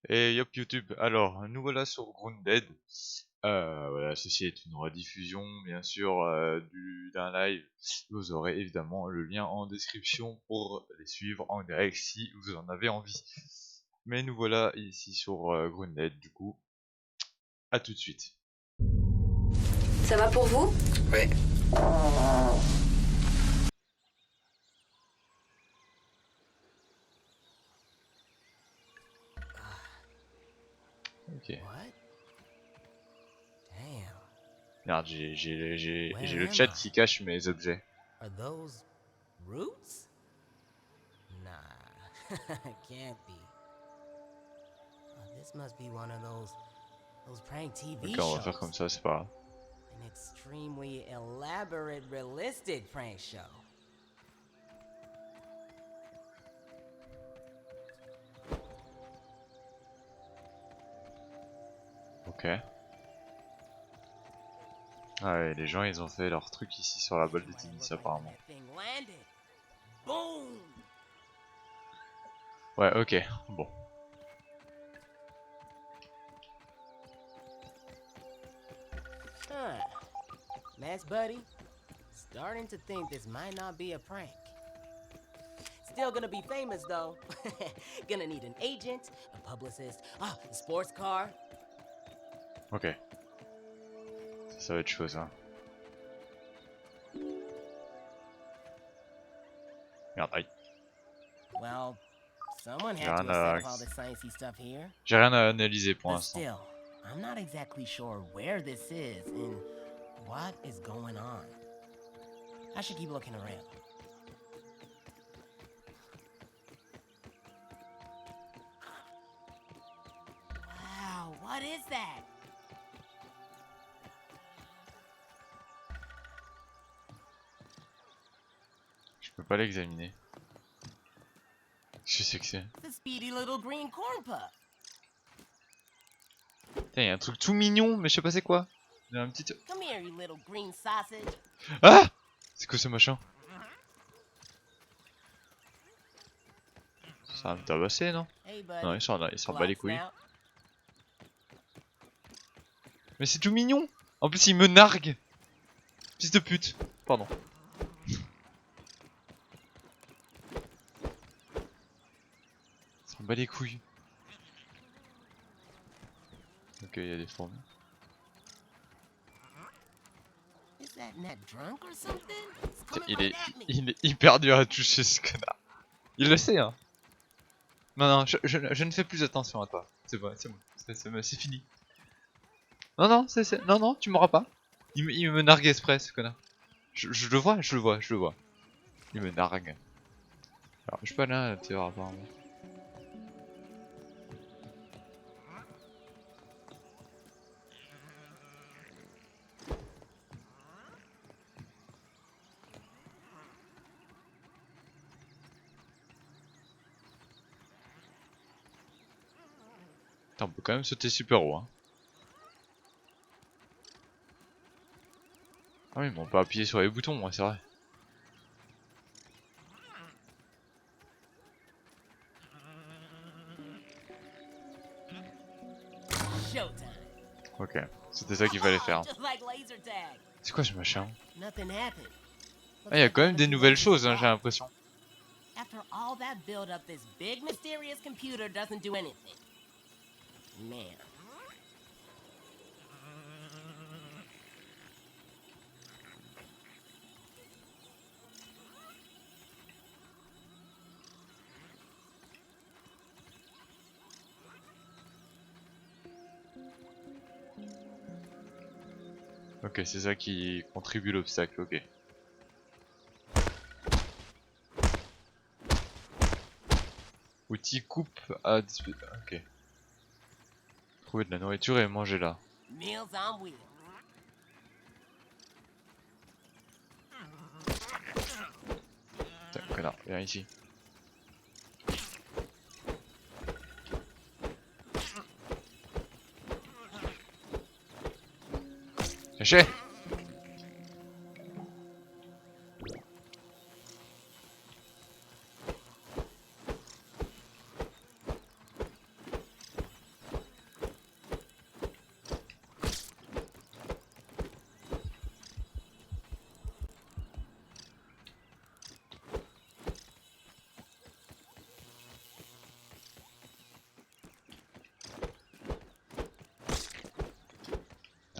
Et yop YouTube, alors nous voilà sur Grounded. Voilà, ceci est une rediffusion bien sûr d'un live. Vous aurez évidemment le lien en description pour les suivre en direct si vous en avez envie. Mais nous voilà ici sur Grounded du coup. À tout de suite. Ça va pour vous? Oui. Ok. What? Damn. Merde, j'ai Where le am chat I? qui cache mes objets. Are those roots? Nah, can't be. This must be one of those prank TV Ok, on va faire shows. comme ça, c'est pas grave. An extremely elaborate, realistic prank show. Ok. Ah ouais, les gens ils ont fait leur truc ici sur la balle de tennis apparemment. That thing landed. Boom! Ouais, ok, bon. Huh. Mass buddy, starting to think this might not be a prank. Still gonna be famous though. Gonna need an agent, a publicist, a sports car. Ok. Ça va être chaud ça. Merde, aïe. Well, someone J'ai had to rien have set à... up all this sciencey stuff here. J'ai rien à analyser pour But l'instant. still, I'm not exactly sure where this is and what is going on. I should keep looking around. Wow, what is that? Je peux pas l'examiner. Qu'est-ce que c'est que c'est? It's a speedy little green corn puff. Putain, y'a un truc tout mignon, mais je sais pas c'est quoi. Il y a un petit... Come here, you little green sausage. Ah! C'est quoi ce machin? Ça va me tabasser, non? Hey, buddy. Non, il s'en bat les Relax couilles. now. Mais c'est tout mignon! En plus, il me nargue! Fils de pute! Pardon. Ça me bat les couilles. Ok, il y a des fourmis. Is that net drunk or something? It's coming Il right est, at me. il est hyper dur à toucher ce connard. Il le sait, hein. Non, non, je ne fais plus attention à toi. C'est bon, c'est fini. Non, non, non, non, tu m'auras pas. Il me nargue exprès, ce connard. Je le vois, je le vois, je le vois. Il me nargue. Alors, je peux aller à l'intérieur apparemment. Putain, on peut quand même sauter super haut, hein. Ah oui, mais on peut appuyer sur les boutons, moi, c'est vrai. Showtime. Ok, c'était ça qu'il fallait faire. Just like laser tag. C'est quoi ce machin? Nothing happened. Ah, il y a quand même des nouvelles choses, hein, j'ai l'impression. After all that build up, this big mysterious computer doesn't do anything. Man. Ok, c'est ça qui contribue l'obstacle, ok. Outil coupe à disposition. Ok. Trouver de la nourriture et manger là. Meals on wheels. Putain, connard, viens ici. Caché!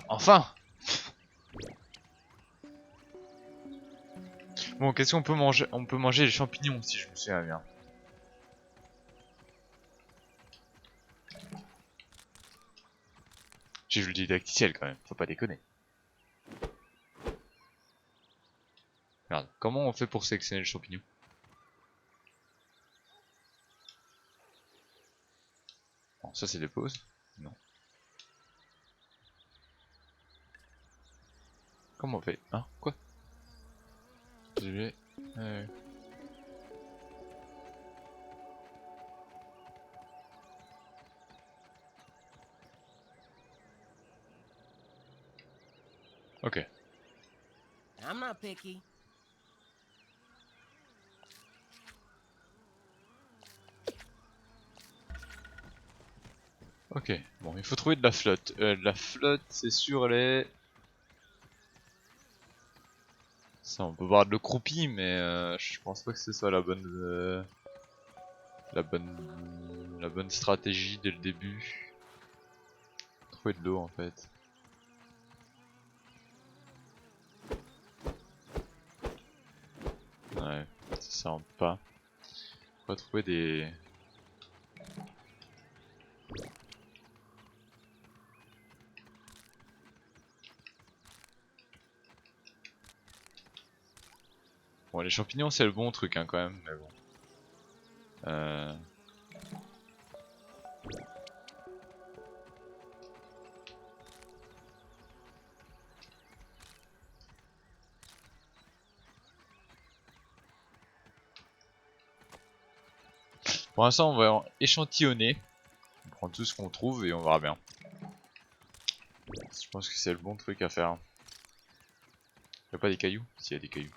Enfin. Bon, qu'est-ce qu'on peut manger? On peut manger les champignons si je me souviens bien. J'ai vu le didacticiel quand même, faut pas déconner. Regarde, comment on fait pour sélectionner le champignon? Bon, ça c'est des pauses. Non. Comment on fait? Hein? Quoi? J'ai vu. Ok. I'm not picky. Ok. Bon, il faut trouver de la flotte. De la flotte, c'est sur les... Ça, on peut voir de le croupi, mais je pense pas que ce soit la bonne... La bonne stratégie dès le début. Trouver de l'eau en fait. Ouais, ça rentre pas. On va trouver des... Bon, les champignons c'est le bon truc hein, quand même, mais bon. Pour l'instant on va échantillonner. On prend tout ce qu'on trouve et on verra bien. Je pense que c'est le bon truc à faire. Y'a pas des cailloux? S'il y a des cailloux.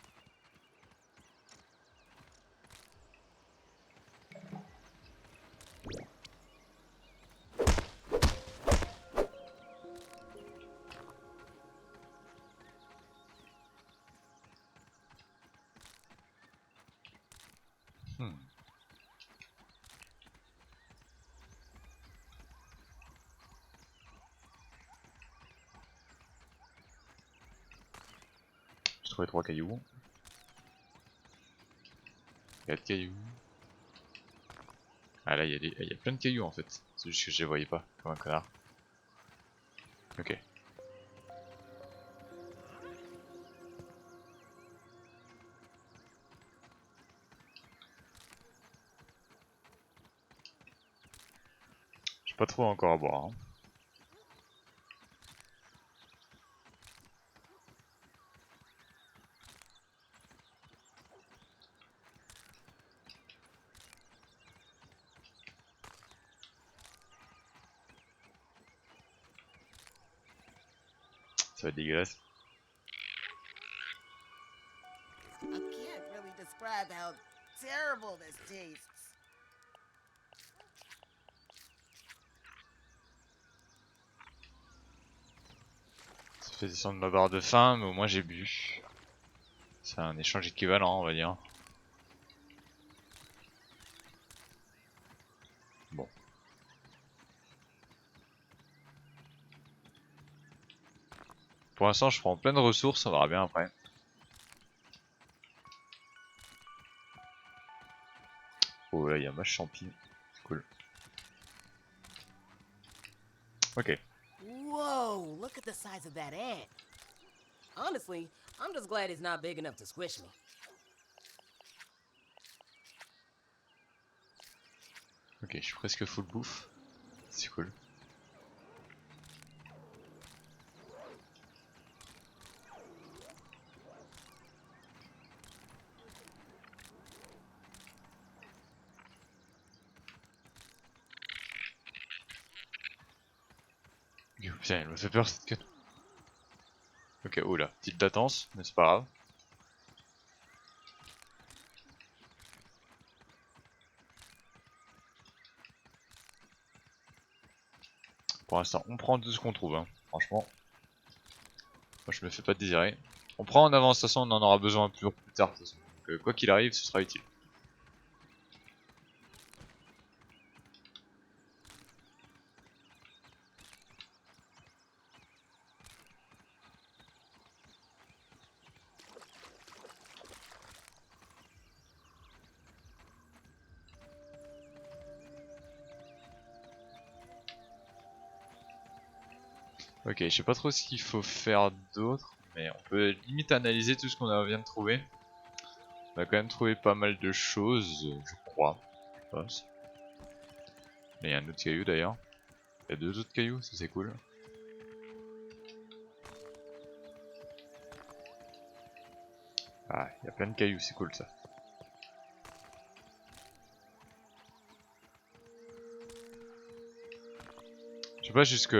Hmm. J'ai trouvé 3 cailloux. 4 cailloux. Ah là il y a plein de cailloux en fait. C'est juste que je les voyais pas, comme un connard. Ok. J'ai pas trop encore à boire. Hein. Ça va être dégueulasse. I can't really describe how terrible this tastes. Ça fait descendre ma barre de faim, mais au moins j'ai bu. C'est un échange équivalent, on va dire. Bon. Pour l'instant, je prends plein de ressources, on verra bien après. Oh là, il y a ma champignon. C'est cool. Ok. Whoa, look at the size of that ant. Honestly, I'm just glad it's not big enough to squish me. Ok, je suis presque full bouffe. C'est cool. Putain, elle me fait peur cette queue. Ok, oh là, petite latence, mais c'est pas grave. Pour l'instant, on prend tout ce qu'on trouve, hein. Franchement. Moi, je me fais pas désirer. On prend en avance, de toute façon, on en aura besoin plus tard. De toute façon. Donc, quoi qu'il arrive, ce sera utile. Ok, je sais pas trop ce qu'il faut faire d'autre, mais on peut limite analyser tout ce qu'on vient de trouver. On a quand même trouvé pas mal de choses, je crois. Je pense. Mais il y a un autre caillou d'ailleurs. Il y a 2 autres cailloux, ça c'est cool. Ah, il y a plein de cailloux, c'est cool ça. Je sais pas jusque...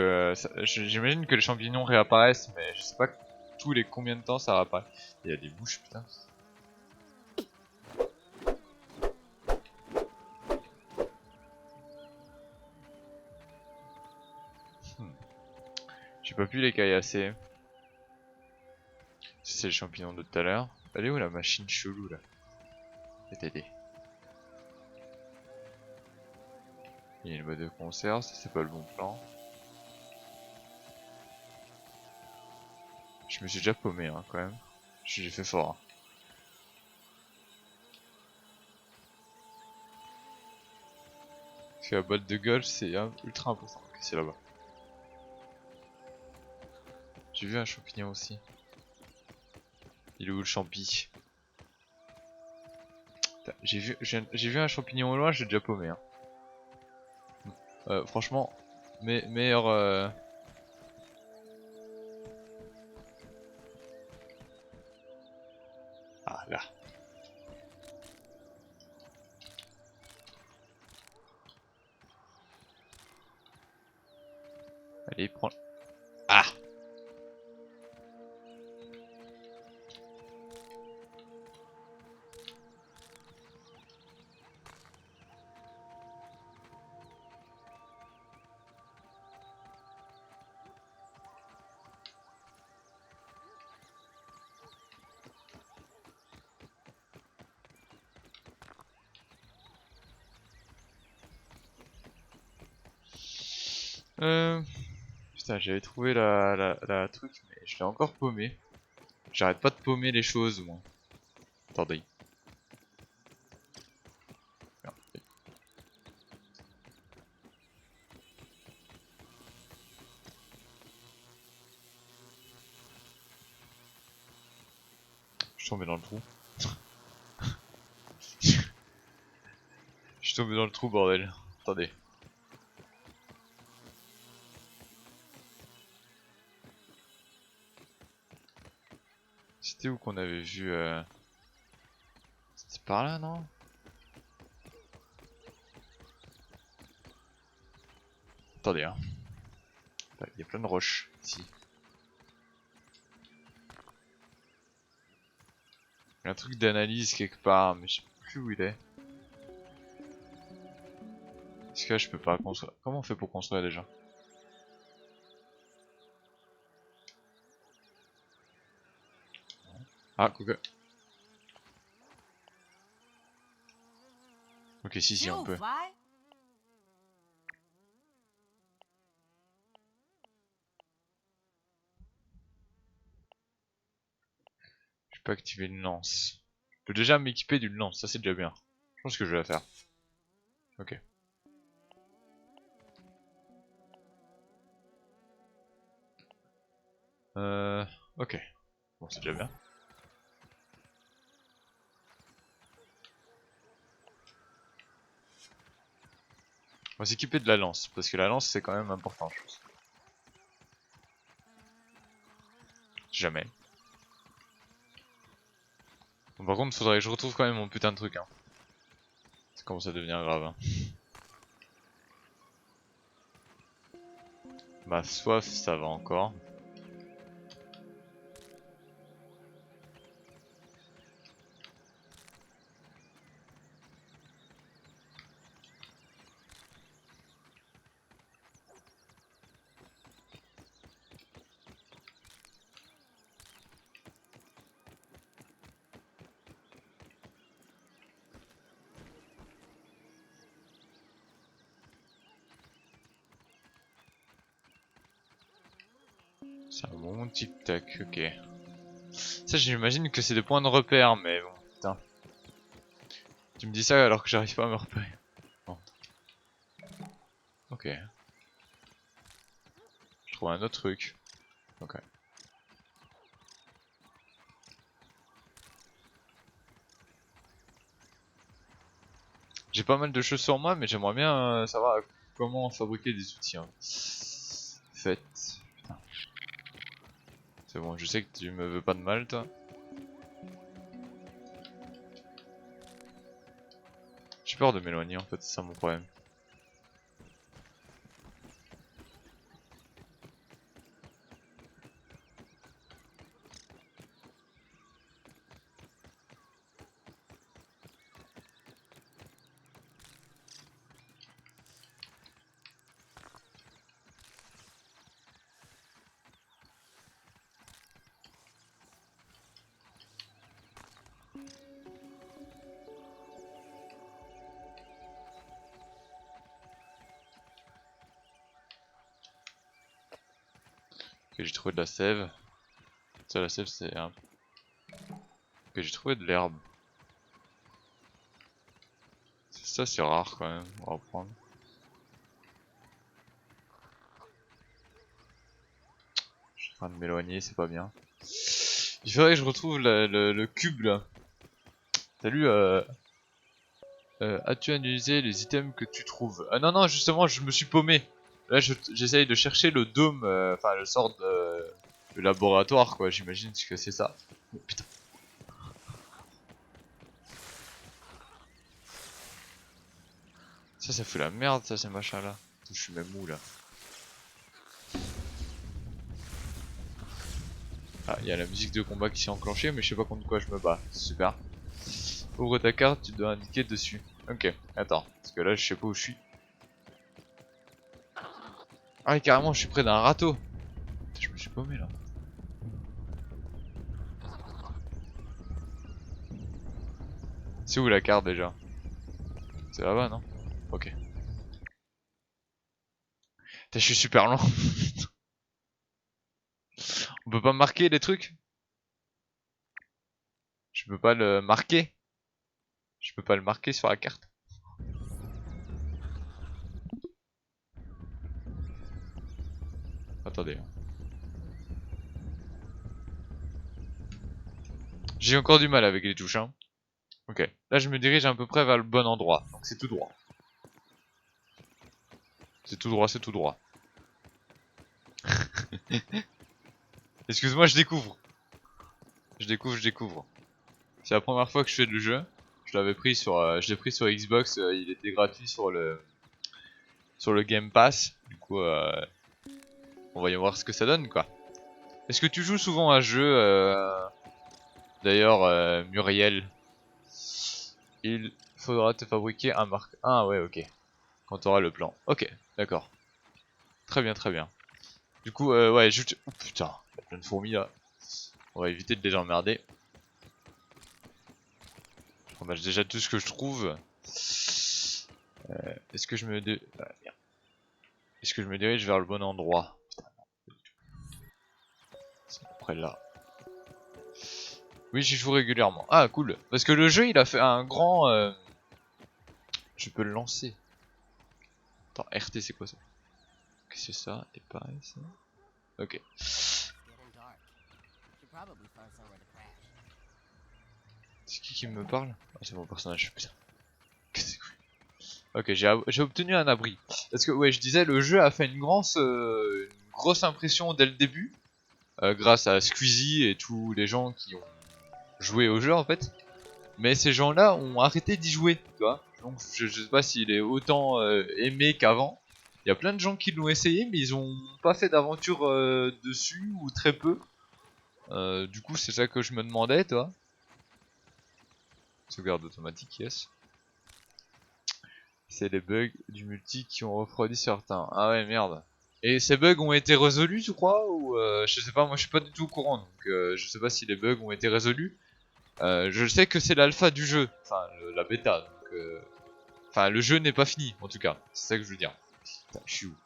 j'imagine que les champignons réapparaissent, mais je sais pas tous les combien de temps ça réapparaît. Il y a des bouches, putain. J'ai pas pu les caillasser. C'est les champignons de tout à l'heure. Elle est où la machine chelou là? TTD. Il y a une boîte de conserve, ça c'est pas le bon plan. Je me suis déjà paumé hein, quand même. J'ai fait fort. Hein. Parce que la boîte de golf c'est ultra important. Ok, c'est là-bas. J'ai vu un champignon aussi. Il est où le champi? J'ai vu un champignon au loin, j'ai déjà paumé. Hein. Franchement, meilleur. Ah là. Allez, prends. Ah. Putain, j'avais trouvé la truc, mais je l'ai encore paumé. J'arrête pas de paumer les choses, moi. Attendez. Merde. Je suis tombé dans le trou. Je suis tombé dans le trou, bordel. Attendez. C'était où qu'on avait vu C'était par là, non? Attendez, hein. Il y a plein de roches, ici. Il y a un truc d'analyse quelque part, mais je sais plus où il est. Est-ce que là, je peux pas construire? Comment on fait pour construire déjà? Ah, coucou. Ok, si, on peut. Je peux activer une lance. Je peux déjà m'équiper d'une lance, ça c'est déjà bien. Je pense que je vais la faire. Ok. Ok. Bon, c'est déjà bien. On va s'équiper de la lance, parce que la lance c'est quand même important, je pense. Jamais. Bon, par contre, faudrait que je retrouve quand même mon putain de truc. Hein. Ça commence à devenir grave. Hein. Ma soif, ça va encore. C'est un bon tic tac, ok. Ça, j'imagine que c'est des points de repère, mais bon, putain. Tu me dis ça alors que j'arrive pas à me repérer. Bon. Ok. Je trouve un autre truc. Ok. J'ai pas mal de choses sur moi, mais j'aimerais bien savoir comment fabriquer des outils. Hein. Faites. Putain. C'est bon, je sais que tu me veux pas de mal, toi. J'ai peur de m'éloigner, en fait, c'est ça mon problème. Ok, j'ai trouvé de la sève. Ça, la sève, c'est un... Ok, j'ai trouvé de l'herbe. Ça, c'est rare quand même, on va prendre. Je suis en train de m'éloigner, c'est pas bien. Il faudrait que je retrouve le cube là. Salut, as-tu analysé les items que tu trouves? Ah non, non, justement, je me suis paumé. Là, j'essaye de chercher le dôme, enfin, le sort de laboratoire, quoi. J'imagine que c'est ça. Oh, putain. Ça fout la merde, ça, ces machins-là. Je suis même où, là? Ah, il y a la musique de combat qui s'est enclenchée, mais je sais pas contre quoi je me bats. Super. Ouvre ta carte, tu dois indiquer dessus. Ok, attends, parce que là, je sais pas où je suis. Ah, et carrément, je suis près d'un râteau. Putain, je me suis paumé, là. C'est où la carte déjà? C'est là-bas, non? Ok. Putain, je suis super lent. On peut pas marquer les trucs? Je peux pas le marquer? Je peux pas le marquer sur la carte? Attendez. J'ai encore du mal avec les touches, hein. Ok. Là, je me dirige à peu près vers le bon endroit. Donc c'est tout droit. C'est tout droit, c'est tout droit. Excuse-moi, je découvre. Je découvre. C'est la première fois que je fais le jeu. Je l'avais pris sur, je l'ai pris sur Xbox. Il était gratuit sur le Game Pass. Du coup, on va y voir ce que ça donne, quoi. Est-ce que tu joues souvent à un jeu d'ailleurs, Muriel, il faudra te fabriquer un marque. Ah ouais, ok. Quand tu auras le plan. Ok, d'accord. Très bien, très bien. Du coup, ouais, je... Oh putain, il y a plein de fourmis là. On va éviter de les emmerder. Je ramasse déjà tout ce que je trouve. Est-ce que je me... Ah, merde. Est-ce que je me dirige vers le bon endroit? Putain, non. C'est après là. Oui, j'y joue régulièrement. Ah, cool. Parce que le jeu, il a fait un grand... Je peux le lancer. Attends, RT, c'est quoi ça? Qu'est-ce que c'est ça? Et pareil, ça. Ok. Getting dark. Should probably find somewhere to crash. C'est qui me parle? Ah, c'est mon personnage, putain. Qu'est-ce que c'est? Ok, j'ai obtenu un abri. Parce que, ouais, je disais, le jeu a fait une grosse impression dès le début. Grâce à Squeezie et tous les gens qui ont joué au jeu, en fait. Mais ces gens-là ont arrêté d'y jouer, tu vois. Donc, je sais pas s'il est autant aimé qu'avant. Il y a plein de gens qui l'ont essayé, mais ils ont pas fait d'aventure dessus, ou très peu. Du coup, c'est ça que je me demandais, toi. Sauvegarde automatique, yes. C'est les bugs du multi qui ont refroidi certains. Ah ouais, merde. Et ces bugs ont été résolus, tu crois? Ou je sais pas, moi je suis pas du tout au courant, donc je sais pas si les bugs ont été résolus. Je sais que c'est l'alpha du jeu, enfin la bêta, donc enfin le jeu n'est pas fini, en tout cas. C'est ça que je veux dire. Putain, je suis où?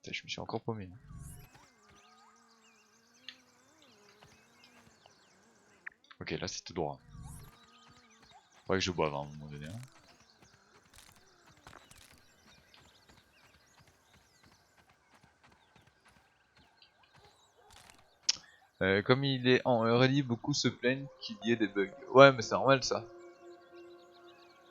Putain, je me suis encore paumé. Ok, là c'est tout droit. Faudrait que je boive à un moment donné. Hein. Comme il est en early, beaucoup se plaignent qu'il y ait des bugs. Ouais, mais c'est normal ça.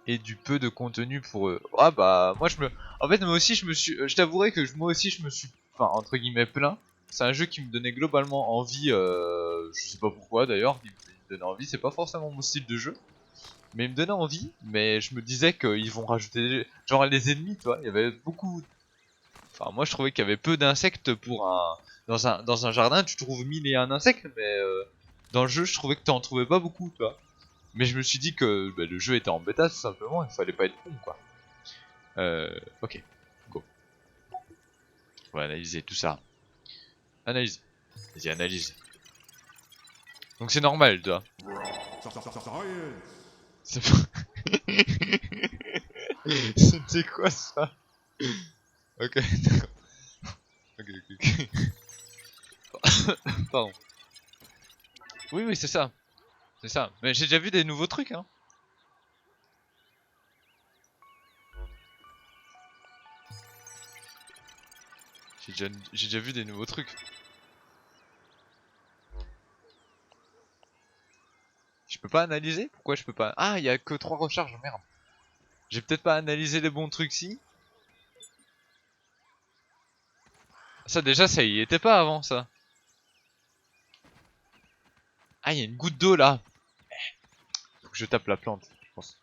Et du peu de contenu pour eux. Ah bah, en fait, moi aussi, je t'avouerai que moi aussi, je me suis, enfin, entre guillemets, plaint. C'est un jeu qui me donnait globalement envie, je sais pas pourquoi d'ailleurs, il me donnait envie, c'est pas forcément mon style de jeu. Mais il me donnait envie, mais je me disais qu'ils vont rajouter, genre les ennemis, tu vois, il y avait beaucoup. Enfin, moi je trouvais qu'il y avait peu d'insectes pour un. Dans un jardin, tu trouves 1001 insectes, mais dans le jeu, je trouvais que t'en trouvais pas beaucoup, tu vois. Mais je me suis dit que bah, le jeu était en bêta, tout simplement, il fallait pas être con, quoi. Ok, go. On va analyser tout ça. Analyse. Vas-y, analyse. Donc c'est normal, tu vois. C'est pas- C'était quoi ça? Ok, d'accord. Ok. Pardon. Oui, oui, c'est ça. C'est ça. Mais j'ai déjà vu des nouveaux trucs, hein. J'ai déjà vu des nouveaux trucs. Je peux pas analyser? Pourquoi je peux pas? Ah, il y a que 3 recharges, merde. J'ai peut-être pas analysé les bons trucs si. Ça déjà, ça y était pas avant ça. Ah, il y a une goutte d'eau là. Faut que je tape la plante, je pense.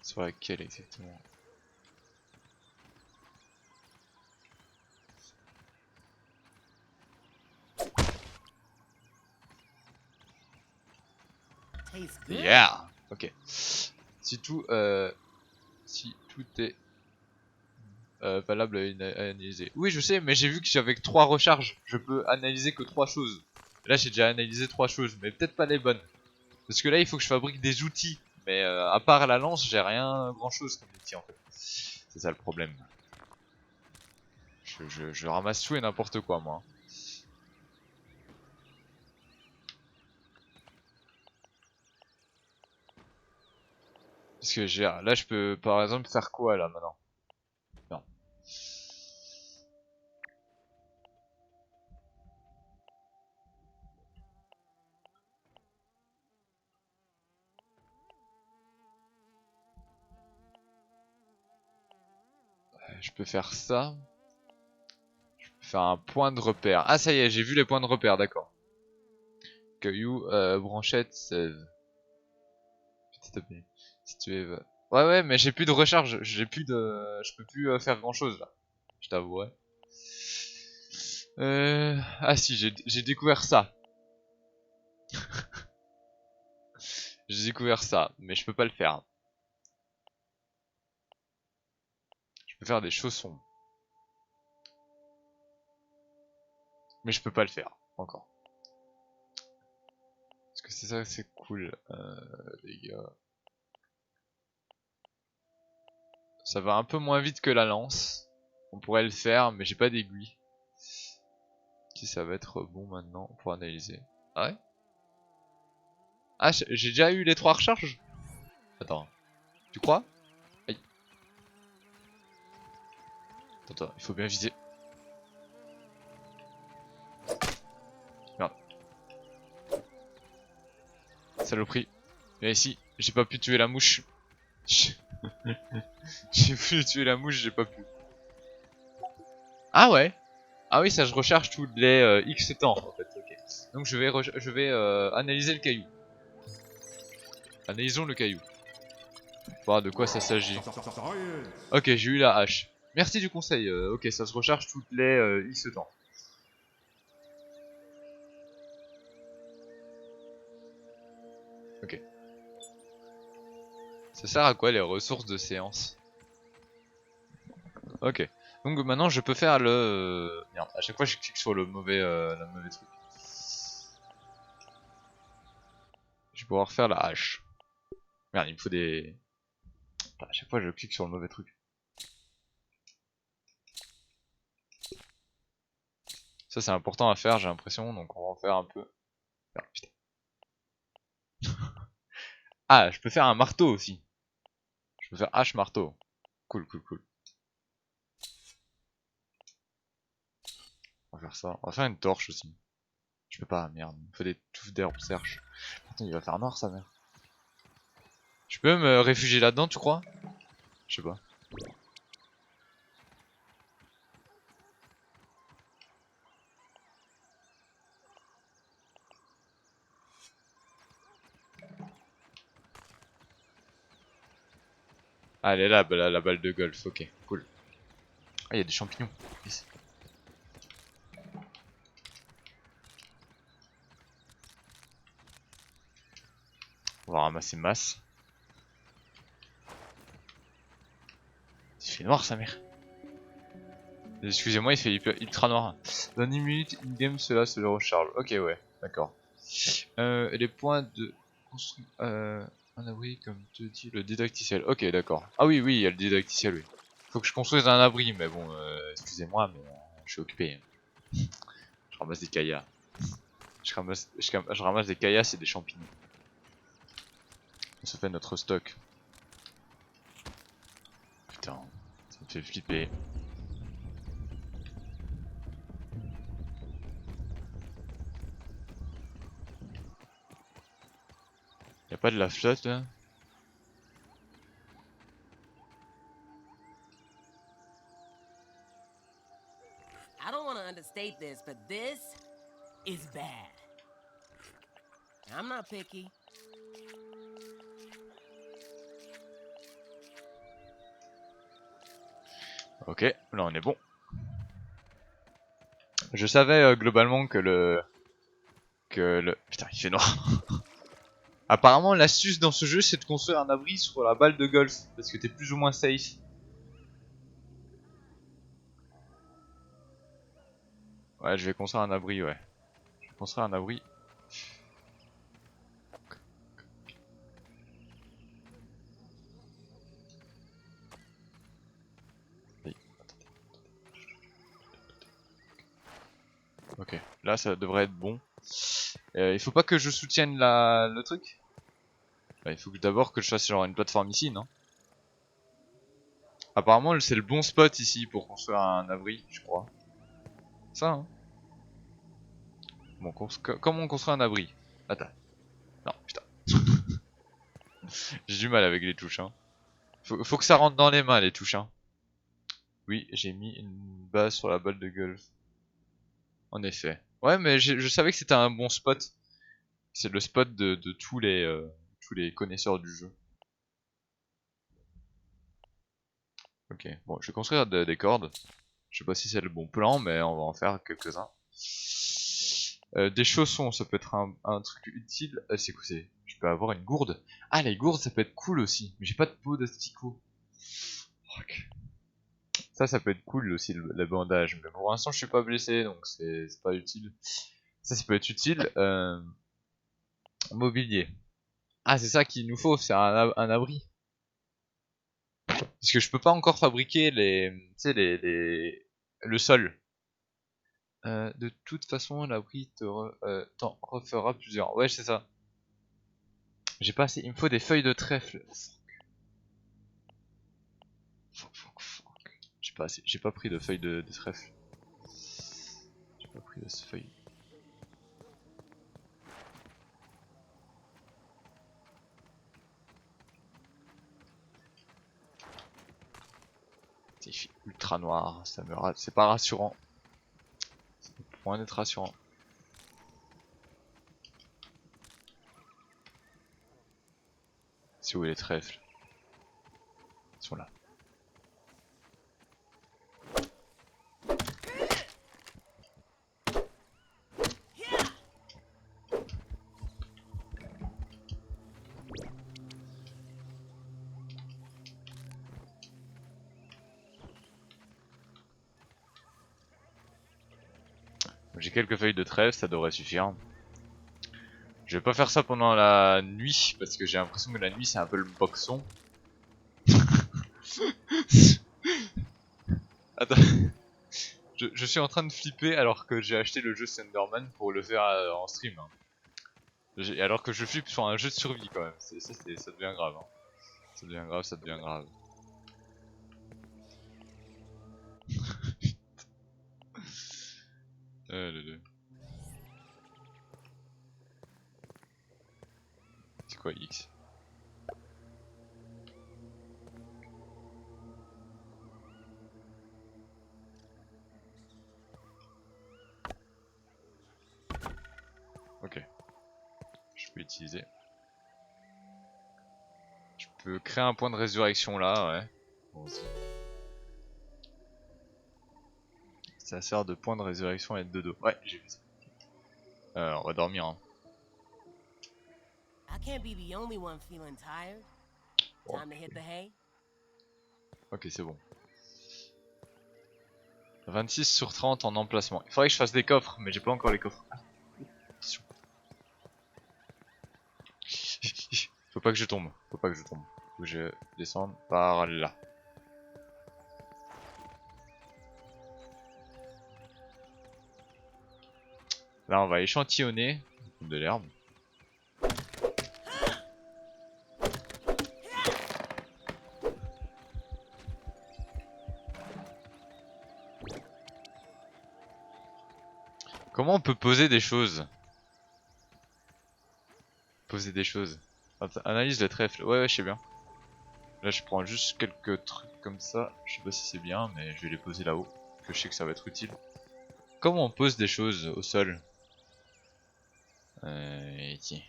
Sur laquelle exactement? Tastes good. Yeah. Ok. Si tout est valable à analyser. Oui, je sais, mais j'ai vu que j'avais que 3 recharges. Je peux analyser que 3 choses. Là, j'ai déjà analysé 3 choses, mais peut-être pas les bonnes. Parce que là, il faut que je fabrique des outils. Mais à part la lance, j'ai rien grand chose comme outil en fait. C'est ça le problème. Je ramasse tout et n'importe quoi, moi. Parce que là, je peux par exemple faire quoi là maintenant? Non. Je peux faire ça. Je peux faire un point de repère. Ah, ça y est, j'ai vu les points de repère, d'accord. Caillou, branchette, save. Petit appui. Si tu es. Ouais, ouais, mais j'ai plus de recharge. J'ai plus de. Je peux plus faire grand chose là. Je t'avouerai. Ah si, j'ai découvert ça. J'ai découvert ça, mais je peux pas le faire. Je peux faire des chaussons. Mais je peux pas le faire, encore. Parce que c'est ça, c'est cool, les gars. Ça va un peu moins vite que la lance. On pourrait le faire, mais j'ai pas d'aiguille. Si ça va être bon maintenant pour analyser. Ah ouais? Ah, j'ai déjà eu les 3 recharges? Attends. Tu crois? Aïe. Attends, il faut bien viser. Merde. Saloperie. Viens ici. J'ai pas pu tuer la mouche. J'ai voulu tuer la mouche, j'ai pas pu. Ah ouais? Ah oui, ça je recharge tous les X temps en fait. Ok. Donc je vais analyser le caillou. Analysons le caillou. Voir de quoi ça s'agit. Ok, j'ai eu la hache. Merci du conseil. Ok, ça se recharge toutes les X temps. Ok. Ça sert à quoi les ressources de séance? Ok. Donc maintenant je peux faire le... Merde, à chaque fois je clique sur le mauvais truc. Je vais pouvoir faire la hache. Merde, il me faut des... À chaque fois je clique sur le mauvais truc. Ça c'est important à faire j'ai l'impression, donc on va en faire un peu. Ah, putain. Ah, je peux faire un marteau aussi. Je peux faire hache marteau. Cool, cool, cool. On va faire ça. On va faire une torche aussi. Je peux pas, merde. Il me faut des touffes d'herbe serge. Attends, il va faire noir, sa mère. Je peux me réfugier là-dedans, tu crois? Je sais pas. Ah, elle est là, la balle de golf. Ok, cool. Ah, il y a des champignons. Yes. On va ramasser masse. Il fait noir, sa mère. Excusez-moi, il fait ultra noir. Dans 10 minutes, in-game, cela se recharge. Ok, ouais, d'accord. Et les points de construire un abri, comme te dit le didacticiel. Ok, d'accord. Ah oui, oui, il y a le didacticiel, oui. Faut que je construise un abri, mais bon, excusez-moi, mais je suis occupé. Je ramasse des caillas. Je ramasse des caillasses et des champignons. Ça fait notre stock. Putain, ça me fait flipper. Y'a pas de la flotte là? I don't want to understate this, but this is bad. I'm not picky. Ok, là on est bon. Je savais globalement que Putain, il fait noir. Apparemment, l'astuce dans ce jeu, c'est de construire un abri sur la balle de golf, parce que t'es plus ou moins safe. Ouais, je vais construire un abri, ouais. Je vais construire un abri. Oui. Ok, là ça devrait être bon. Il faut pas que je soutienne le truc. Bah, il faut d'abord que je fasse genre une plateforme ici, non? Apparemment, c'est le bon spot ici pour construire un abri, je crois. Ça, hein. Bon, comment on construit un abri? Attends. Non, putain. J'ai du mal avec les touches, hein. Faut que ça rentre dans les mains, les touches, hein. Oui, j'ai mis une base sur la balle de golf. En effet. Ouais, mais je savais que c'était un bon spot. C'est le spot de tous les connaisseurs du jeu. Ok, bon, je vais construire des cordes. Je sais pas si c'est le bon plan, mais on va en faire quelques-uns. Des chaussons, ça peut être un truc utile. C'est quoi, c'est? Je peux avoir une gourde. Ah, les gourdes, ça peut être cool aussi. Mais j'ai pas de peau d'asticot. Fuck. Ça peut être cool aussi, le bandage. Mais pour l'instant, je suis pas blessé, donc c'est pas utile. Ça peut être utile. Mobilier. Ah, c'est ça qu'il nous faut, c'est un abri. Parce que je peux pas encore fabriquer tu sais, le sol. De toute façon, l'abri t'en refera plusieurs. Ouais, c'est ça. J'ai pas assez. Il me faut des feuilles de trèfle. Fuck. J'ai pas assez. J'ai pas pris de feuilles de trèfle. J'ai pas pris de feuilles. Il fait ultra noir. Ça me rate. C'est pas rassurant. C'est point d'être rassurant. C'est où les trèfles? Ils sont là. J'ai quelques feuilles de trèfle, ça devrait suffire. Je vais pas faire ça pendant la nuit, parce que j'ai l'impression que la nuit c'est un peu le boxon. Attends. Je suis en train de flipper alors que j'ai acheté le jeu Slenderman pour le faire en stream. Hein. Alors que je flippe sur un jeu de survie quand même. Ça devient grave. Hein. Ça devient grave, ça devient grave. Le. quoi X? Ok. Je peux utiliser. Je peux créer un point de résurrection là, ouais. Bon, ça sert de point de résurrection et de dos. Ouais, j'ai vu ça. On va dormir. Hein. I can't be the only one feeling tired. Time to hit the hay. Ok, c'est bon. 26 sur 30 en emplacement. Il faudrait que je fasse des coffres, mais j'ai pas encore les coffres. Attention. Faut pas que je tombe. Faut pas que je tombe. Faut que je descende par là. Là, on va échantillonner de l'herbe. Comment on peut poser des choses? Poser des choses. Analyse le trèfle. Ouais, je sais bien. Là, je prends juste quelques trucs comme ça. Je sais pas si c'est bien, mais je vais les poser là-haut. Parce que je sais que ça va être utile. Comment on pose des choses au sol? Tiens.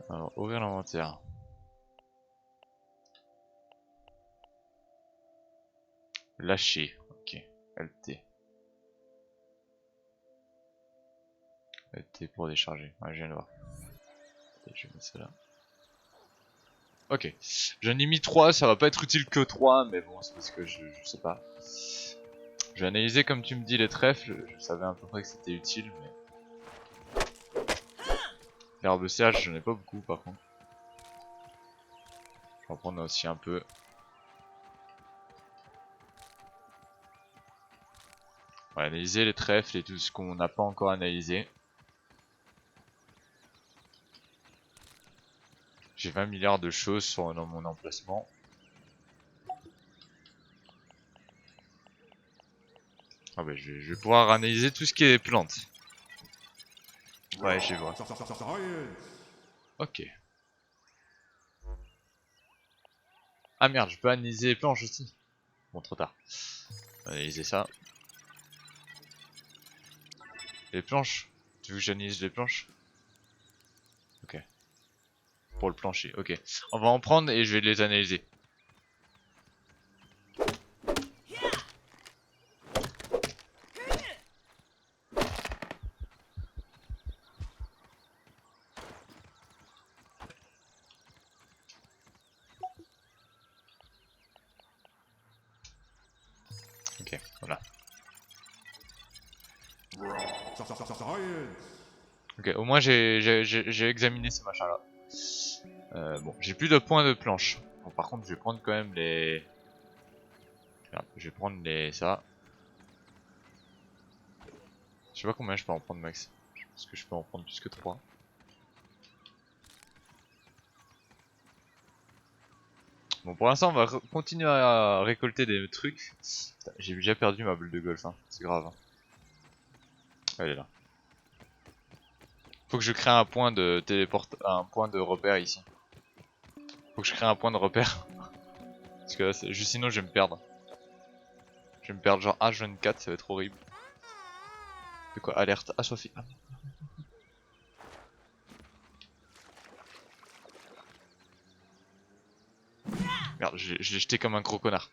Alors, ouvrir l'inventaire. Lâcher. Ok. LT. LT pour décharger. Ouais, je viens de voir. Je vais mettre ça là. Ok. J'en ai mis 3, ça va pas être utile que 3, mais bon, c'est parce que je sais pas. Je vais analyser comme tu me dis les trèfles, je savais à peu près que c'était utile, mais... L'herbe serge, j'en ai pas beaucoup par contre. Je vais en prendre aussi un peu. On va analyser les trèfles et tout ce qu'on n'a pas encore analysé. J'ai 20 milliards de choses dans mon emplacement. Ah bah je vais pouvoir analyser tout ce qui est plantes. Ouais, je vais voir. Ok. Ah merde, je peux analyser les planches aussi. Bon, trop tard. On va analyser ça. Les planches. Tu veux que j'analyse les planches? Ok. Pour le plancher, ok. On va en prendre et je vais les analyser. Ok, voilà. Ok, au moins j'ai examiné ces machins là. Bon, j'ai plus de points de planche. Bon, par contre, je vais prendre quand même les... Merde, je vais prendre les... ça. Je sais pas combien je peux en prendre max. Je pense que je peux en prendre plus que 3. Bon, pour l'instant, on va continuer à récolter des trucs. J'ai déjà perdu ma boule de golf, hein. C'est grave. Hein. Elle est là. Faut que je crée un point de un point de repère ici. Faut que je crée un point de repère. Parce que là, sinon je vais me perdre. Je vais me perdre genre H24, ça va être horrible. C'est quoi? Alerte assoiffé. Ah. Merde, je l'ai jeté comme un gros connard.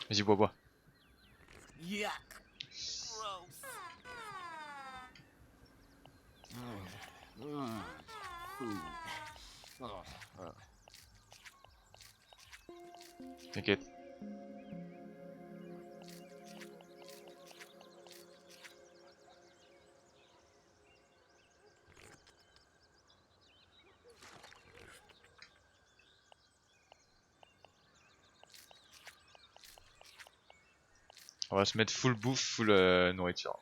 Vas-y, bois. Yuck. Gross. Food. T'inquiète. On va se mettre full bouffe, full nourriture.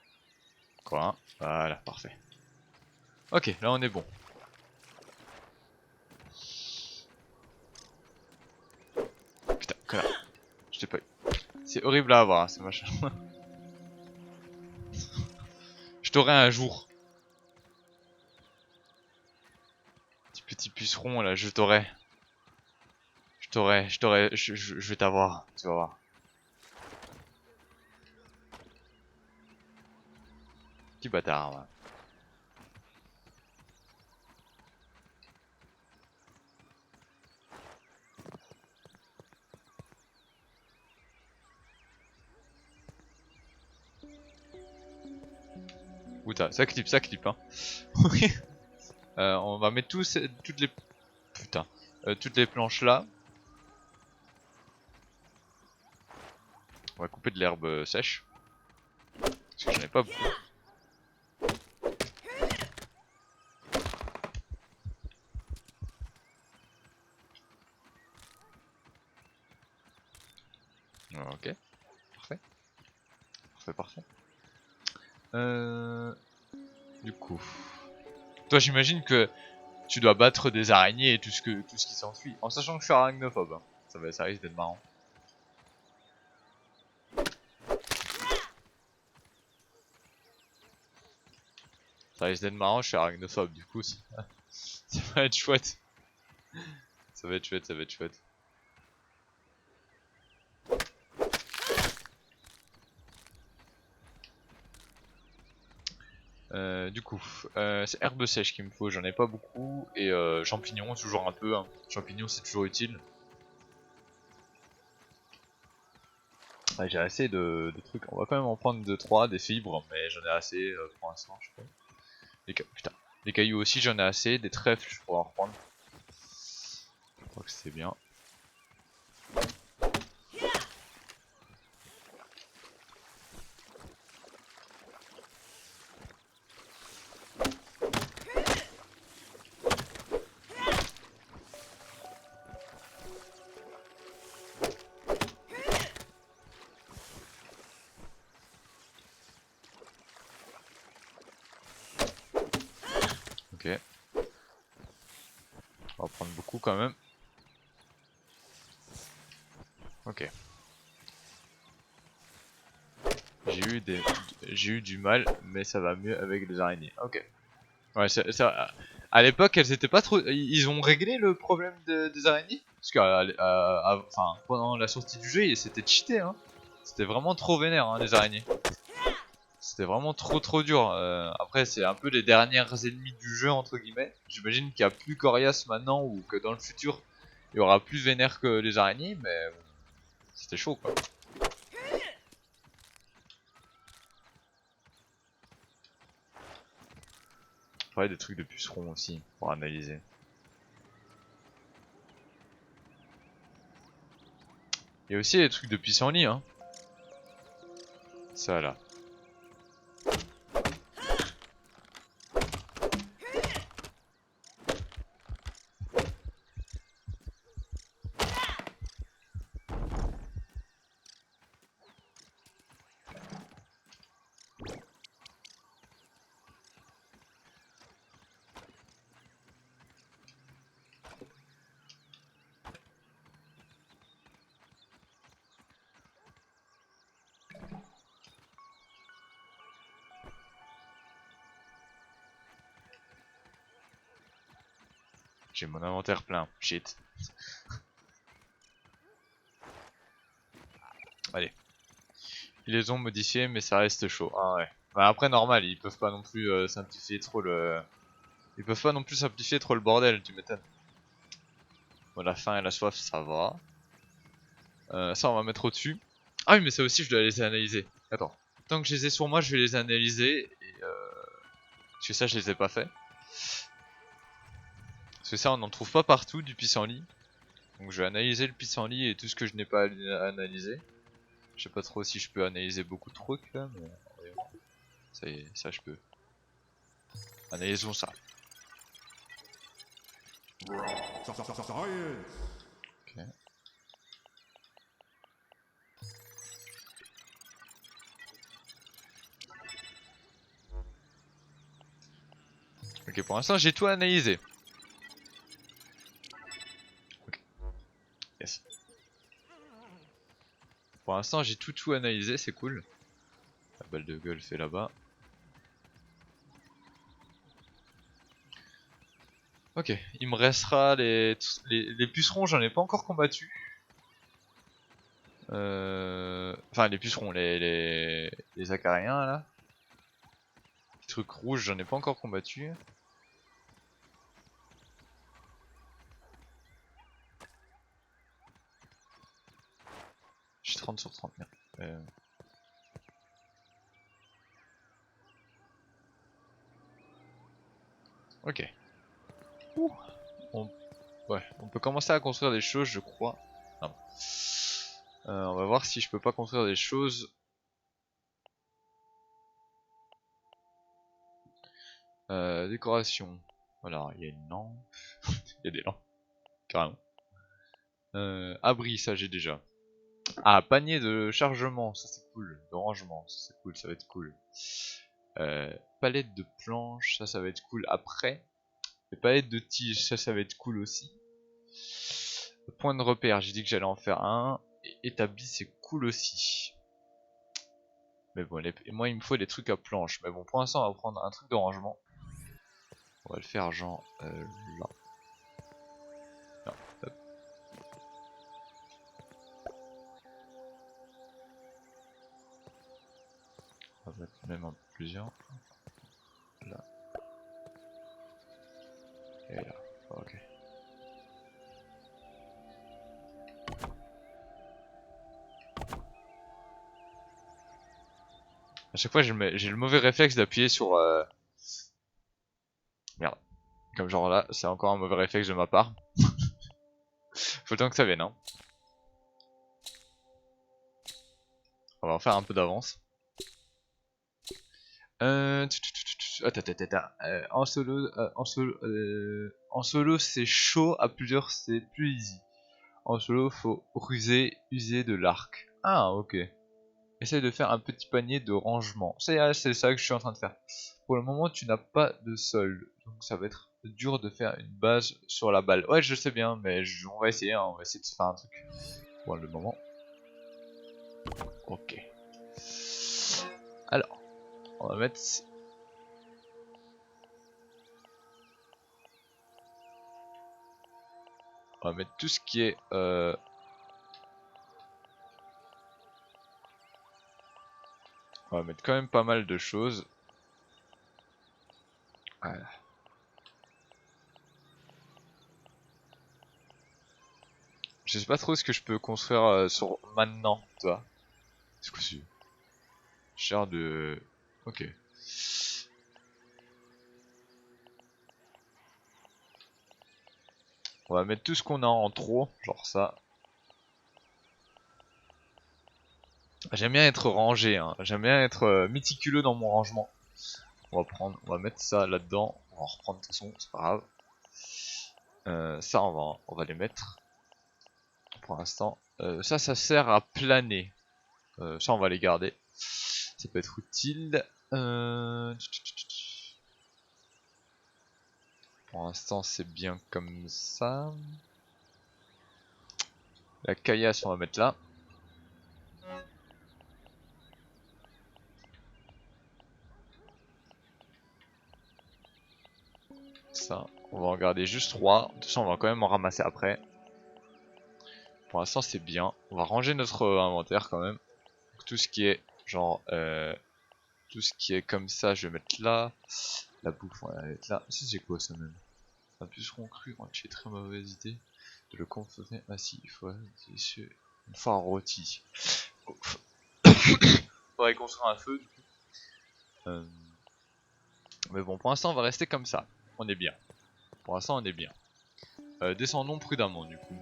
Quoi hein. Voilà, parfait. Ok, là on est bon. Putain, connard. Je t'ai pas eu. C'est horrible à avoir, hein, ces machins. Je t'aurai un jour. pucerons là, je t'aurai. Je vais t'avoir, tu vas voir. Petit bâtard, ouais. Outa, ça clip, hein. On va mettre toutes les... Putain. Toutes les planches là. On va couper de l'herbe sèche. Parce que j'en ai pas beaucoup. Ok. Parfait. Parfait. Du coup... Toi j'imagine que tu dois battre des araignées et tout ce qui s'enfuit. En sachant que je suis arachnophobe. Hein. Ça risque d'être marrant. Ça risque d'être marrant, je suis arachnophobe du coup. Ça va être chouette. Ça va être chouette. Du coup, c'est herbe sèche qu'il me faut, j'en ai pas beaucoup. Et champignons, toujours un peu. Hein. Champignons, c'est toujours utile. Ouais, j'ai assez de trucs. On va quand même en prendre 2-3, des fibres, mais j'en ai assez pour l'instant, je crois. Putain. Les cailloux aussi, j'en ai assez. Des trèfles, je pourrais en reprendre. Je crois que c'est bien. Ok. On va prendre beaucoup quand même. Ok. J'ai eu du mal, mais ça va mieux avec les araignées. Ok. Ouais, à l'époque, elles étaient pas trop. Ils ont réglé le problème des araignées. Parce que, enfin, pendant la sortie du jeu, c'était cheaté, hein. C'était vraiment trop vénère, hein, les araignées. C'était vraiment trop dur. Après, c'est un peu les dernières ennemis du jeu, entre guillemets. J'imagine qu'il y a plus coriace maintenant, ou que dans le futur, il y aura plus vénère que les araignées, mais c'était chaud, quoi. Après, des trucs de pucerons aussi, pour analyser. Il y a aussi des trucs de pissenlit, hein. Ça là. J'ai mon inventaire plein. Shit. Allez. Ils les ont modifiés, mais ça reste chaud. Ah ouais. Bah après, normal, ils peuvent pas non plus simplifier trop le... Ils peuvent pas non plus simplifier trop le bordel, tu m'étonnes. Bon, la faim et la soif, ça va. Ça, on va mettre au-dessus. Ah oui, mais ça aussi, je dois les analyser. Attends. Tant que je les ai sur moi, je vais les analyser. Et parce que ça, je les ai pas fait. Parce que ça, on n'en trouve pas partout du pissenlit. Donc je vais analyser le pissenlit et tout ce que je n'ai pas analysé. Je sais pas trop si je peux analyser beaucoup de trucs là, mais ça y est, ça je peux. Analysons ça. Ok. Ok, pour l'instant j'ai tout analysé. Ok. Yes. Pour l'instant j'ai tout analysé, c'est cool. La balle de golf est là-bas. Ok, il me restera les pucerons, j'en ai pas encore combattu. Enfin, les pucerons, les acariens là. Les trucs rouges, j'en ai pas encore combattu. J'ai 30 sur 30, merde. Ok. Ouh. Ouais, on peut commencer à construire des choses, je crois. Non. On va voir si je peux pas construire des choses. Décoration. Voilà, il y a une lampe. Il y a des lampes, carrément. Abri, ça j'ai déjà. Ah, panier de chargement, ça c'est cool. De rangement, ça c'est cool, ça va être cool. Palette de planches, ça va être cool. Après, les palettes de tiges, ça va être cool aussi. Point de repère, j'ai dit que j'allais en faire un. Et établi, c'est cool aussi. Mais bon, moi il me faut des trucs à planches. Mais bon, pour l'instant, on va prendre un truc de rangement. On va le faire genre là. Non, hop. On va mettre même en plusieurs. Là. Et là. Ok. À chaque fois, j'ai le mauvais réflexe d'appuyer sur... Merde. Comme genre là, c'est encore un mauvais réflexe de ma part. Faut le temps que ça vienne, hein. On va en faire un peu d'avance. En solo c'est chaud, à plusieurs c'est plus easy. En solo faut user de l'arc. Ah ok. Essaye de faire un petit panier de rangement. C'est ça que je suis en train de faire. Pour le moment tu n'as pas de sol, donc ça va être dur de faire une base sur la balle. Ouais je sais bien, mais on va essayer, hein, on va essayer de se faire un truc. Pour le moment. Ok. Alors, on va mettre... On va mettre tout ce qui est... On va mettre quand même pas mal de choses. Voilà. Je sais pas trop ce que je peux construire sur maintenant, toi. Ce coup-ci. Cher de... Ok. On va mettre tout ce qu'on a en trop, genre ça. J'aime bien être rangé, hein. J'aime bien être méticuleux dans mon rangement. On va mettre ça là-dedans. On va en reprendre de toute façon, c'est pas grave. Ça, on va les mettre. Pour l'instant. Ça sert à planer. Ça, on va les garder. Ça peut être utile. Pour l'instant, c'est bien comme ça. La caillasse, on va mettre là. Ça, on va en garder juste 3. De toute façon, on va quand même en ramasser après. Pour l'instant, c'est bien. On va ranger notre inventaire quand même. Donc, tout ce qui est genre... tout ce qui est comme ça, je vais mettre là. La bouffe, on va la mettre là. Ça, c'est quoi ça même? Un puceron cru, j'ai très mauvaise idée de le confondre. Ah si, il faut une fois rôti. Faudrait construire un feu du coup. Mais bon, pour l'instant, on va rester comme ça. On est bien. Pour l'instant, on est bien. Descendons prudemment du coup.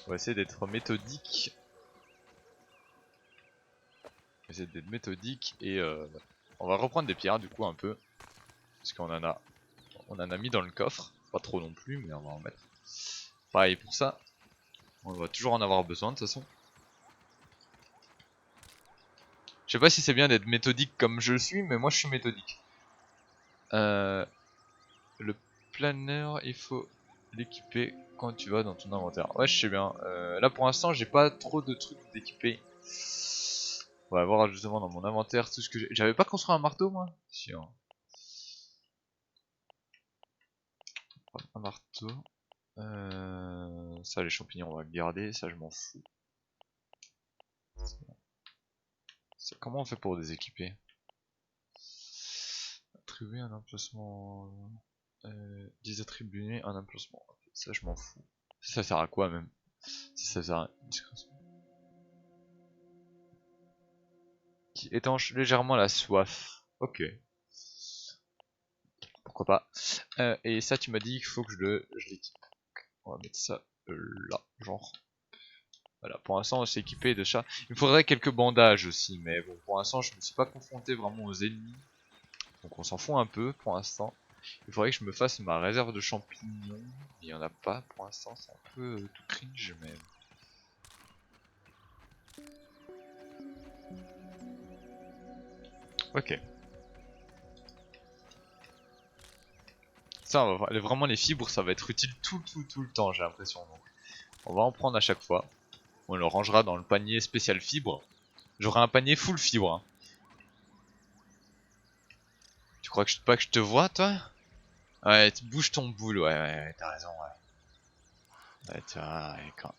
On va essayer d'être méthodique. On va essayer d'être méthodique et on va reprendre des pierres du coup un peu. Parce qu'on en a mis dans le coffre. Pas trop non plus, mais on va en mettre. Pareil pour ça. On va toujours en avoir besoin de toute façon. Je sais pas si c'est bien d'être méthodique comme je le suis, mais moi je suis méthodique. Le planeur, il faut l'équiper quand tu vas dans ton inventaire. Ouais, je sais bien. Là pour l'instant, j'ai pas trop de trucs d'équiper. On va voir justement dans mon inventaire tout ce que j'ai. J'avais pas construit un marteau moi? Si, hein. Un marteau. Ça, les champignons, on va le garder. Ça, je m'en fous. Comment on fait pour déséquiper? Attribuer un emplacement. Désattribuer un emplacement. Ça, je m'en fous. Ça sert à quoi même? Ça sert à une discrétion. Qui étanche légèrement la soif. Ok. Pourquoi pas. Et ça, tu m'as dit qu'il faut que je l'équipe. On va mettre ça là, genre. Voilà, pour l'instant on s'est équipé de ça. Il me faudrait quelques bandages aussi, mais bon, pour l'instant je me suis pas confronté vraiment aux ennemis. Donc on s'en fout un peu pour l'instant. Il faudrait que je me fasse ma réserve de champignons. Il y en a pas pour l'instant, c'est un peu tout cringe, mais... Ok. Ça, vraiment les fibres, ça va être utile tout le temps, j'ai l'impression. Donc, on va en prendre à chaque fois. On le rangera dans le panier spécial fibre. J'aurai un panier full fibre. Hein. Tu crois que pas que je te vois, toi? Ouais, tu bouges ton boule, ouais, t'as raison, ouais. Ouais, tu vois, et quand...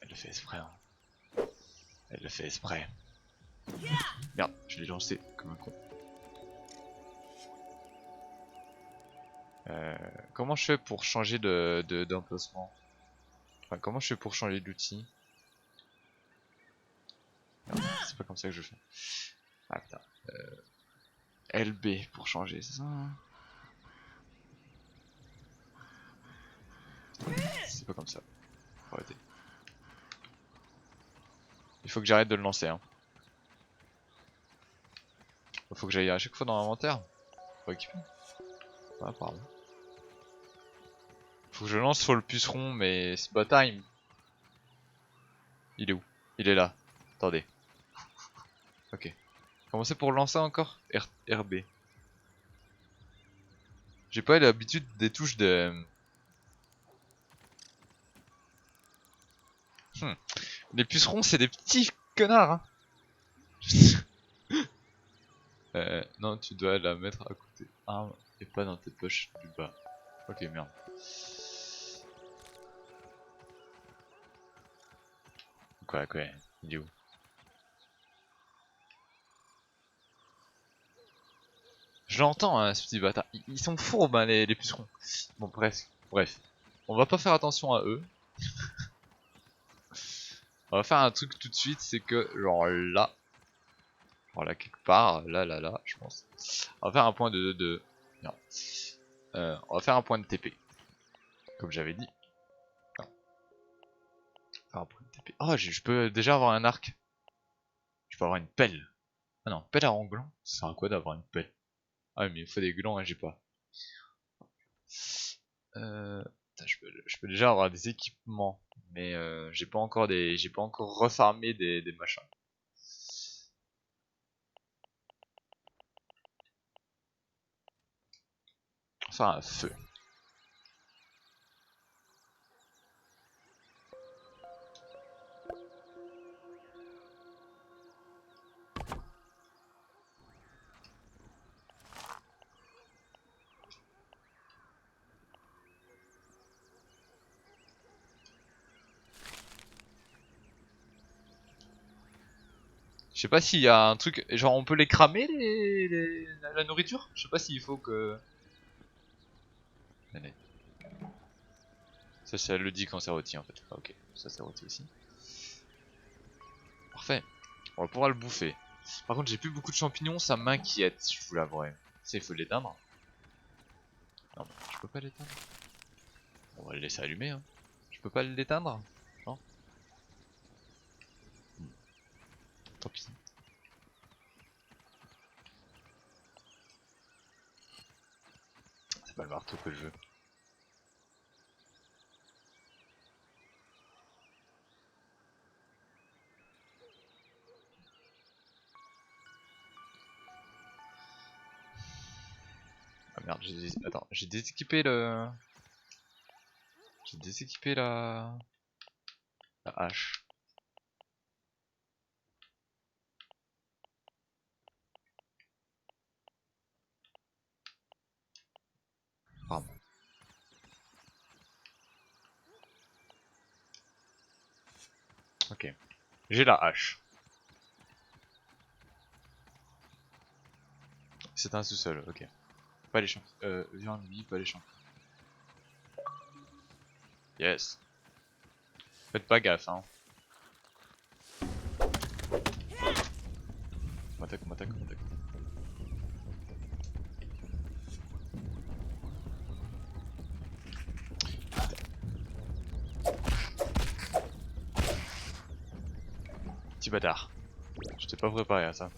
Elle le fait exprès, hein. Elle le fait exprès. Merde, je l'ai lancé comme un con. Comment je fais pour changer d'emplacement? Enfin, comment je fais pour changer d'outil? C'est pas comme ça que je fais. Ah putain. LB pour changer, c'est ça hein? C'est pas comme ça. Faut arrêter. Il faut que j'arrête de le lancer. Hein. Faut que j'aille à chaque fois dans l'inventaire. Pour équiper. Ah, pardon. Faut que je lance sur le puceron, mais c'est pas time. Il est où? Il est là. Attendez. Ok. Comment c'est pour lancer encore? RB. J'ai pas l'habitude des touches de... Les pucerons, c'est des petits connards. Hein. Non, tu dois la mettre à côté. Ah, et pas dans tes poches du bas. Ok, merde. Quoi, il est où? Je l'entends, hein, ce petit bâtard. Ils sont fourbes, hein, les pucerons. Bon, presque. Bref. On va pas faire attention à eux. On va faire un truc tout de suite, c'est que, genre là. Genre là, quelque part. Là, je pense. On va faire un point de... Non. On va faire un point de TP. Comme j'avais dit. Non. Faire un point de TP. Oh, je peux déjà avoir un arc. Je peux avoir une pelle. Ah non, pelle à gland. Ça sert à quoi d'avoir une pelle? Ah mais il faut des glands et j'ai pas. Putain, je peux déjà avoir des équipements, mais j'ai pas encore refarmé des machins. Enfin un feu. Je sais pas s'il y a un truc, genre on peut les cramer la nourriture. Je sais pas s'il faut que. Allez. Ça le dit quand c'est rôti en fait. Ah, ok, ça c'est rôti aussi. Parfait. On va pouvoir le bouffer. Par contre j'ai plus beaucoup de champignons, ça m'inquiète, je vous l'avouerai. Ça il faut l'éteindre. Non, je peux pas l'éteindre. On va le laisser allumer hein. Je peux pas l'éteindre? Non. Tant pis. C'est pas le marteau que je veux. Ah merde, attends, j'ai déséquipé le... J'ai déséquipé la hache. Pardon. Ok. J'ai la hache. C'est un sous-sol, ok. Pas les champs. Viande, vie, pas les champs. Yes. Faites pas gaffe, hein. On m'attaque, on m'attaque, on m'attaque. Petit bâtard. Je t'ai pas préparé à ça.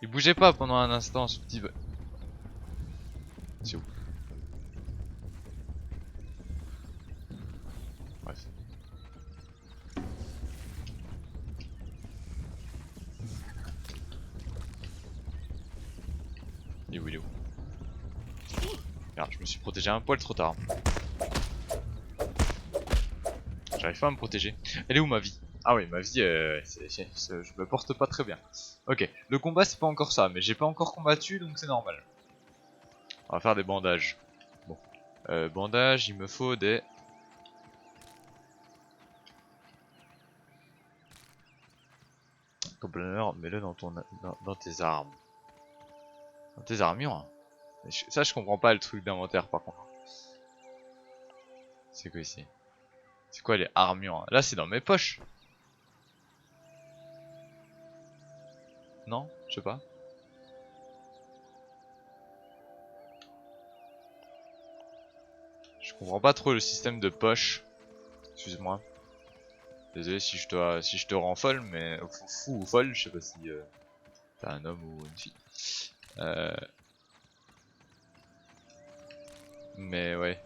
Il bougeait pas pendant un instant ce petit... C'est où? Bref. Il est où, il est où? Merde, je me suis protégé un poil trop tard. J'arrive pas à me protéger. Elle est où ma vie? Ah oui, ma vie, je me porte pas très bien. Ok, le combat c'est pas encore ça, mais j'ai pas encore combattu donc c'est normal. On va faire des bandages. Bon, bandages, il me faut des... Ton planeur, mets-le dans dans tes armes. Dans tes armures? Ça je comprends pas le truc d'inventaire par contre. C'est quoi ici? C'est quoi les armures? Là c'est dans mes poches. Non? Je sais pas. Je comprends pas trop le système de poche. Excuse-moi. Désolé si je te rends folle, mais fou ou folle, je sais pas si t'es un homme ou une fille. Mais ouais.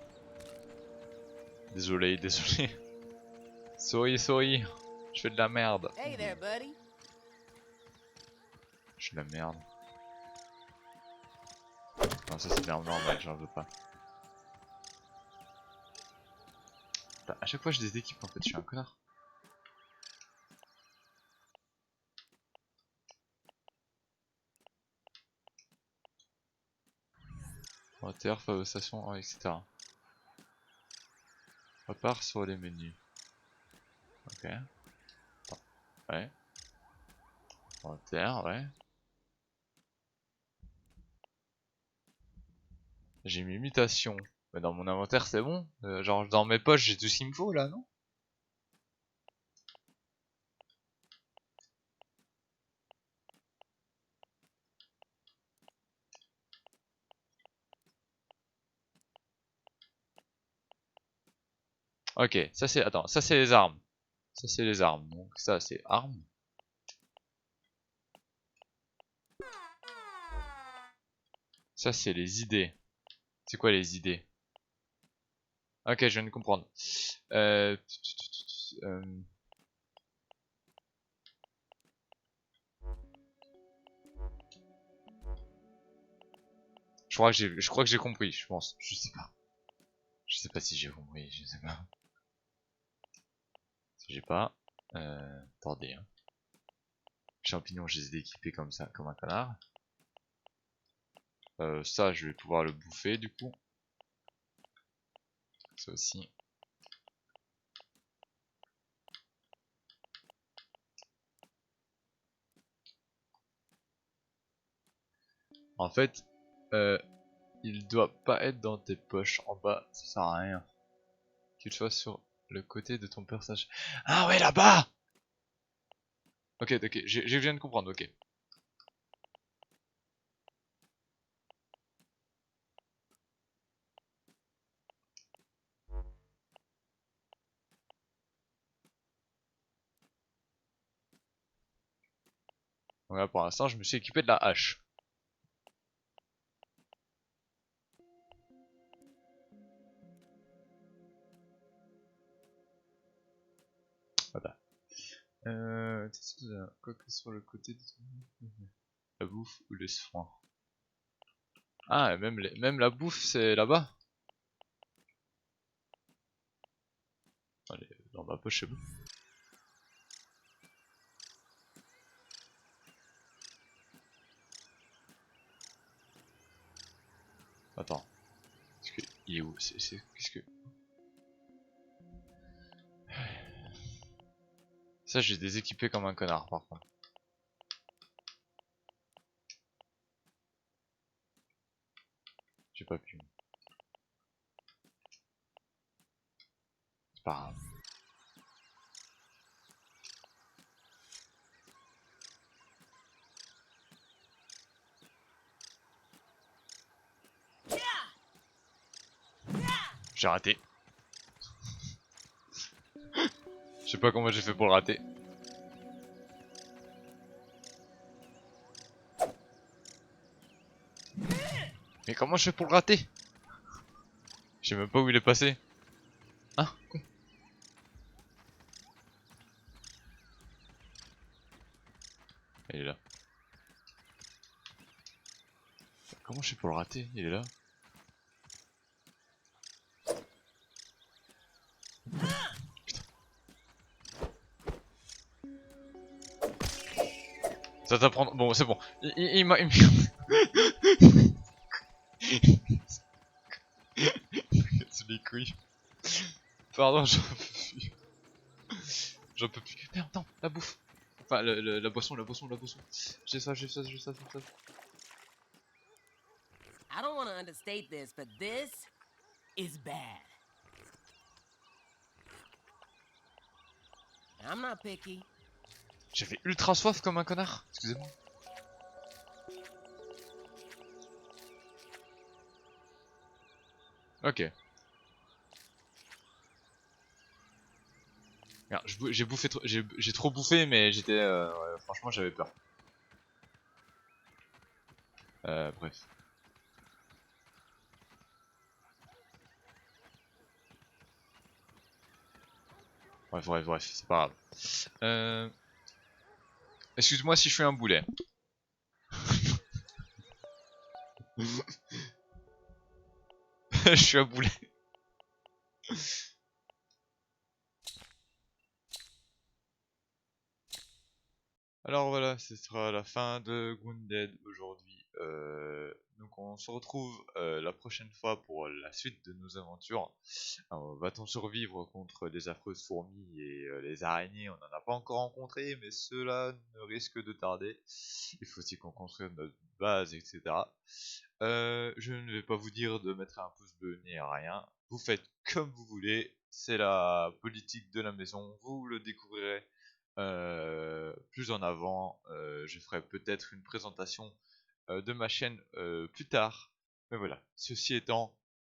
Désolé, désolé. Sorry, sorry. Je fais de la merde. Hey there, buddy. Je fais de la merde. Non, ça c'est de l'herbe normale, j'en veux pas. Putain, à chaque fois j'ai des équipes en fait, je suis un connard. Inventaire, fabrication, etc. On repart sur les menus. Ok. Attends. Ouais. Inventaire, ouais. J'ai mis mutation. Mais dans mon inventaire c'est bon. Genre dans mes poches j'ai tout ce qu'il me faut là, non? Ok, ça c'est... Attends, ça c'est les armes. Ça c'est les armes. Donc ça c'est armes. Ça c'est les idées. C'est quoi les idées? Ok, je viens de comprendre. Euh... je crois que j'ai compris, je pense. Je sais pas. Je sais pas si j'ai compris, je sais pas. Si j'ai pas. Attendez. Hein. Champignons, je les ai équipés comme ça, comme un canard. Ça, je vais pouvoir le bouffer du coup. Ça aussi. En fait, il doit pas être dans tes poches en bas, ça sert à rien. Qu'il soit sur le côté de ton personnage. Ah ouais, là-bas! Ok, ok, je viens de comprendre, ok. Donc là, pour l'instant, je me suis équipé de la hache. Voilà. Quoi que sur le côté de ton... La bouffe ou les soins. Ah, et même la bouffe, c'est là-bas. Allez, dans ma poche, c'est bon. Il est où? Qu'est-ce que... Ça, j'ai déséquipé comme un connard, par contre. J'ai pas pu. C'est pas grave. J'ai raté. Je sais pas comment j'ai fait pour le rater. Mais comment je fais pour le rater? Je sais même pas où il est passé. Hein? Quoi? Il est là. Comment je fais pour le rater? Il est là. Putain. Ça t'apprend. Bon, c'est bon. Il m'a. C'est les couilles. Pardon, j'en peux plus. J'en peux plus. Merde, attends, la bouffe. Enfin, la boisson, la boisson, la boisson. J'ai ça, j'ai ça, j'ai ça, j'ai ça. I don't want to understate this, but this is bad. I'm not picky. J'avais ultra soif comme un connard. Excusez-moi. Ok. Merde, j'ai bouffé trop, j'ai trop bouffé, mais j'étais, ouais, franchement, j'avais peur. Bref. Bref, c'est pas grave. Excuse-moi si je suis un boulet. Je suis un boulet. Alors voilà, ce sera la fin de Grounded aujourd'hui. Donc on se retrouve la prochaine fois pour la suite de nos aventures. Va-t-on survivre contre les affreuses fourmis et les araignées? On n'en a pas encore rencontré, mais cela ne risque de tarder. Il faut aussi qu'on construise notre base, etc. Je ne vais pas vous dire de mettre un pouce bleu ni rien. Vous faites comme vous voulez. C'est la politique de la maison. Vous le découvrirez plus en avant. Je ferai peut-être une présentation de ma chaîne plus tard. Mais voilà, ceci étant,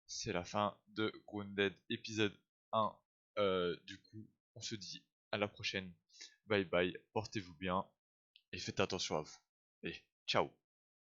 c'est la fin de Grounded épisode 1. Du coup, on se dit à la prochaine. Bye bye, portez-vous bien et faites attention à vous. Et ciao.